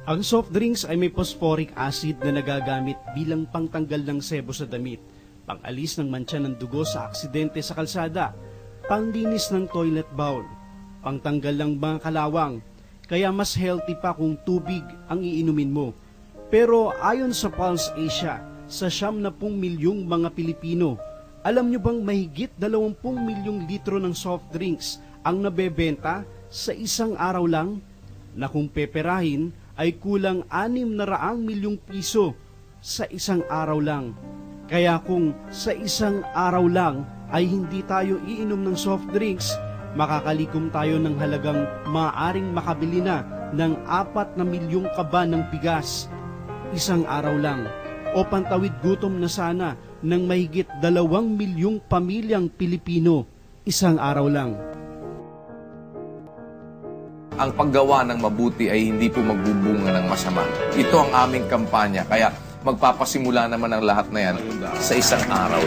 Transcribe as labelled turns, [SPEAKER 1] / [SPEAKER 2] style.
[SPEAKER 1] Ang soft drinks ay may phosphoric acid na nagagamit bilang pangtanggal ng sebo sa damit, pangalis ng mantsa ng dugo sa aksidente sa kalsada, panglinis ng toilet bowl, pangtanggal ng mga kalawang, kaya mas healthy pa kung tubig ang iinumin mo. Pero ayon sa Pulse Asia, sa 70 milyong mga Pilipino, alam nyo bang mahigit 20 milyong litro ng soft drinks ang nabebenta sa isang araw lang? Na kung peperahin ay kulang 600 milyong piso sa isang araw lang. Kaya kung sa isang araw lang ay hindi tayo iinom ng soft drinks, makakalikom tayo ng halagang maaaring makabili na ng 4 na milyong kaba ng bigas isang araw lang, o pantawid gutom na sana ng mahigit 2 milyong pamilyang Pilipino isang araw lang.
[SPEAKER 2] Ang paggawa ng mabuti ay hindi po magbubunga ng masama. Ito ang aming kampanya, kaya magpapasimula naman ang lahat na yan sa isang araw.